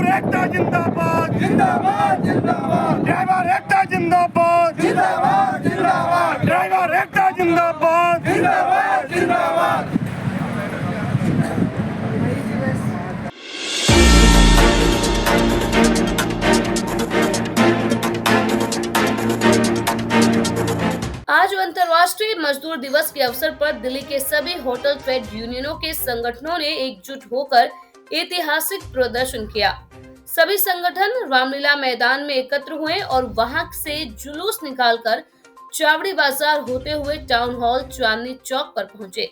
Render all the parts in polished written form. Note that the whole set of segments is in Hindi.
ड्राइवर एकता जिंदाबाद जिंदाबाद जिंदाबाद ड्राइवर एकता जिंदाबाद जिंदाबाद जिंदाबाद ड्राइवर एकता जिंदाबाद जिंदाबाद जिंदाबाद। आज अंतर्राष्ट्रीय मजदूर दिवस के अवसर पर दिल्ली के सभी होटल ट्रेड यूनियनों के संगठनों ने एकजुट होकर ऐतिहासिक प्रदर्शन किया। सभी संगठन रामलीला मैदान में एकत्र हुए और वहां से जुलूस निकालकर चावड़ी बाजार होते हुए टाउन हॉल चांदनी चौक पर पहुंचे।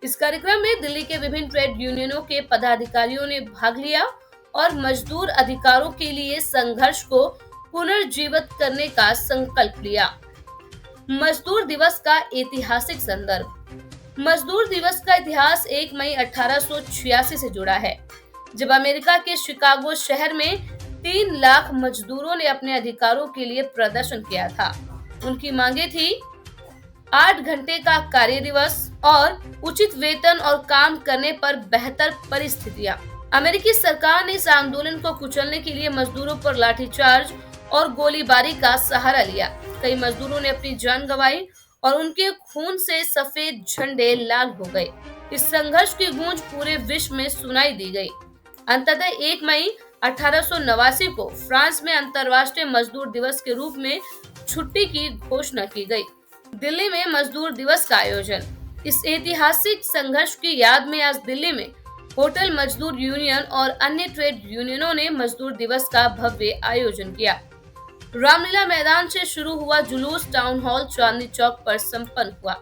इस कार्यक्रम में दिल्ली के विभिन्न ट्रेड यूनियनों के पदाधिकारियों ने भाग लिया और मजदूर अधिकारों के लिए संघर्ष को पुनर्जीवित करने का संकल्प लिया। मजदूर दिवस का ऐतिहासिक संदर्भ। मजदूर दिवस का इतिहास 1 मई 1886 से जुड़ा है, जब अमेरिका के शिकागो शहर में 3 लाख मजदूरों ने अपने अधिकारों के लिए प्रदर्शन किया था। उनकी मांगे थी 8 घंटे का कार्य दिवस और उचित वेतन और काम करने पर बेहतर परिस्थितियां। अमेरिकी सरकार ने इस आंदोलन को कुचलने के लिए मजदूरों पर लाठीचार्ज और गोलीबारी का सहारा लिया। कई मजदूरों ने अपनी जान गंवाई और उनके खून से सफेद झंडे लाल हो गए। इस संघर्ष की गूंज पूरे विश्व में सुनाई दी गई। अंततः 1 मई 1889 को फ्रांस में अंतर्राष्ट्रीय मजदूर दिवस के रूप में छुट्टी की घोषणा की गई। दिल्ली में मजदूर दिवस का आयोजन। इस ऐतिहासिक संघर्ष की याद में आज दिल्ली में होटल मजदूर यूनियन और अन्य ट्रेड यूनियनों ने मजदूर दिवस का भव्य आयोजन किया। रामलीला मैदान से शुरू हुआ जुलूस टाउन हॉल चांदनी चौक पर संपन्न हुआ।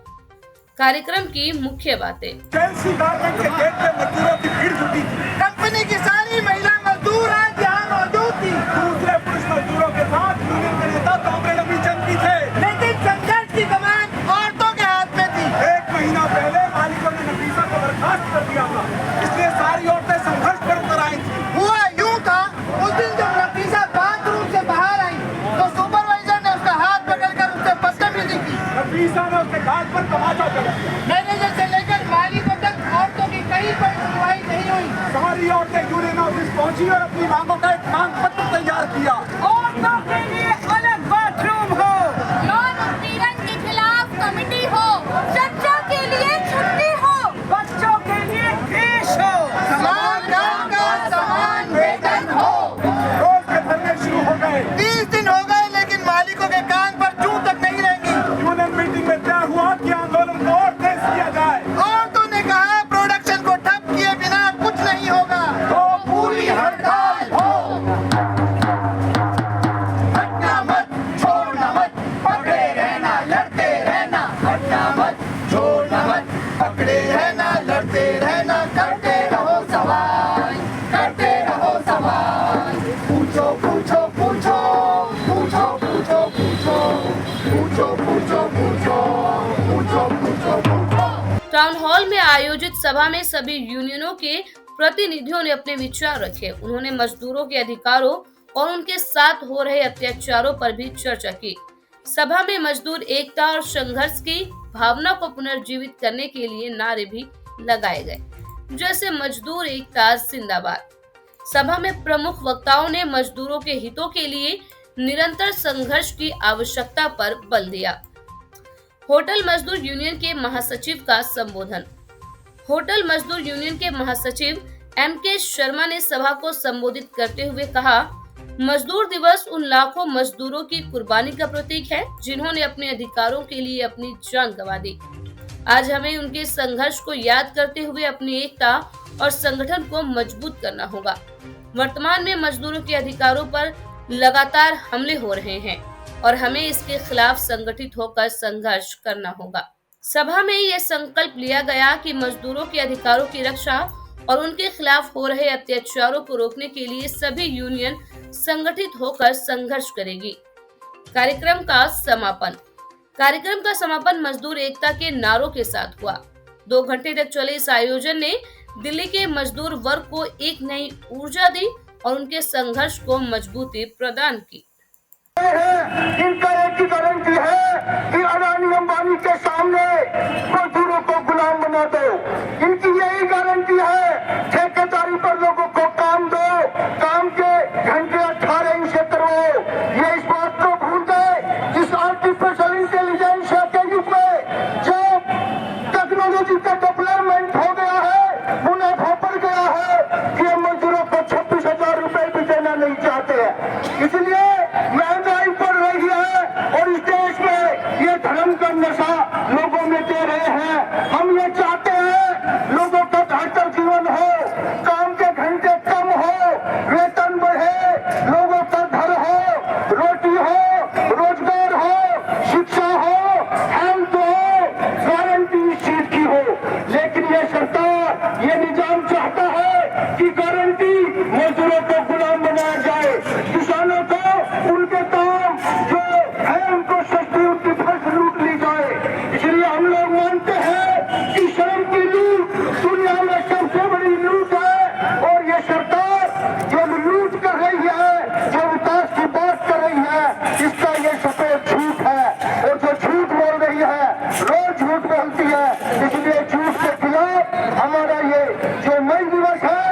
कार्यक्रम की मुख्य बातें। चेल्सी गार्डन के गेट पे मजदूरों की भीड़ जुटी थी। कंपनी की सारी महिला मजदूर आज यहाँ मौजूद थी। दूसरे पुरुष मजदूरों के साथ यूनियन के नेता कॉमरेड अभिचंद भी थे, लेकिन संघर्ष की कमान औरतों के हाथ में थी। 1 महीना पहले मालिकों ने नफीसा को बर्खास्त कर दिया था, इसलिए सारी औरतें संघर्ष पर उतर आई थी। हुआ यूं था, उस दिन जब नफीसा बाथरूम से बाहर आई तो सुपरवाइजर ने उसका हाथ पकड़कर उससे बदतमीजी की। नफीसा ने उसके गाल पर तमाचा कर दिया। मैनेजर से लेकर मालिकों तक औरतों की कहीं पर सुनवाई नहीं हुई। सारी औरतें यूनियन ऑफिस पहुंची और अपनी मांगों का एक मांग पत्र तैयार किया। औरतों के लिए अलग बाथरूम हो, यौन उत्पीड़न के खिलाफ कमेटी हो, चर्चा के लिए छुट्टी हो, बच्चों के लिए फीस हो, समान काम का समान वेतन हो। रोज के धरने शुरू हो गए। 30 दिन हो गए लेकिन मालिकों के कान पर जूं तक नहीं रहेंगी। यूनियन मीटिंग में तय हुआ कि आंदोलन को और तेज किया जाए। औरतों ने कहा प्रोडक्शन को ठप किए बिना कुछ नहीं होगा। तो पूरी हड़ताल हो। हटना मत, छोड़ना मत, पकड़े रहना, लड़ते रहना। हटना मत, छोड़ना मत, पकड़े रहना, लड़ते रहना। करते रहो सवाल, करते रहो सवाल। पूछो पूछो पूछो, पूछो पूछो पूछो, पूछो पूछो पूछो, पूछो पूछो पूछो। टाउन हॉल में आयोजित सभा में सभी यूनियनों के प्रतिनिधियों ने अपने विचार रखे। उन्होंने मजदूरों के अधिकारों और उनके साथ हो रहे अत्याचारों पर भी चर्चा की। सभा में मजदूर एकता और संघर्ष की भावना को पुनर्जीवित करने के लिए नारे भी लगाए गए, जैसे मजदूर एकता जिंदाबाद। सभा में प्रमुख वक्ताओं ने मजदूरों के हितों के लिए निरंतर संघर्ष की आवश्यकता पर बल दिया। होटल मजदूर यूनियन के महासचिव का संबोधन। होटल मजदूर यूनियन के महासचिव M.K. शर्मा ने सभा को संबोधित करते हुए कहा, मजदूर दिवस उन लाखों मजदूरों की कुर्बानी का प्रतीक है जिन्होंने अपने अधिकारों के लिए अपनी जान गंवा दी। आज हमें उनके संघर्ष को याद करते हुए अपनी एकता और संगठन को मजबूत करना होगा। वर्तमान में मजदूरों के अधिकारों पर लगातार हमले हो रहे हैं और हमें इसके खिलाफ संगठित होकर संघर्ष करना होगा। सभा में यह संकल्प लिया गया कि मजदूरों के अधिकारों की रक्षा और उनके खिलाफ हो रहे अत्याचारों को रोकने के लिए सभी यूनियन संगठित होकर संघर्ष करेगी। कार्यक्रम का समापन। कार्यक्रम का समापन मजदूर एकता के नारों के साथ हुआ। 2 घंटे तक चले इस आयोजन ने दिल्ली के मजदूर वर्ग को एक नई ऊर्जा दी और उनके संघर्ष को मजबूती प्रदान की। इनका एक ही गारंटी है कि अडानी अंबानी के सामने मजदूरों को गुलाम बना दो। इनकी यही गारंटी है, ठेकेदारी पर लोगों को काम दो, काम के गुलाम बनाया जाए। किसानों को उनके काम जो है उनको सस्ती उनकी फसल लूट ली जाए। इसलिए हम लोग मानते हैं कि श्रम की लूट दुनिया में सबसे बड़ी लूट है और ये सरकार जो लूट कर रही है, जो विकास की बात कर रही है, इसका ये सफेद झूठ है और जो झूठ बोल रही है रोज झूठ बोलती है। इसलिए झूठ के खिलाफ हमारा ये जो मई दिवस है,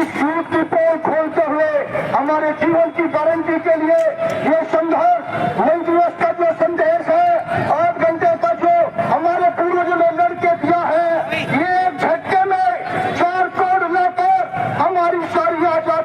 इस झूठ की पोल खोलते हुए हमारे जीवन की गारंटी के लिए ये संघर्ष मई दिवस का जो संदेश है 8 घंटे का जो हमारे पूर्वजों ने लड़के दिया है, ये एक झटके में 4 कोड लाकर हमारी सारी आजादी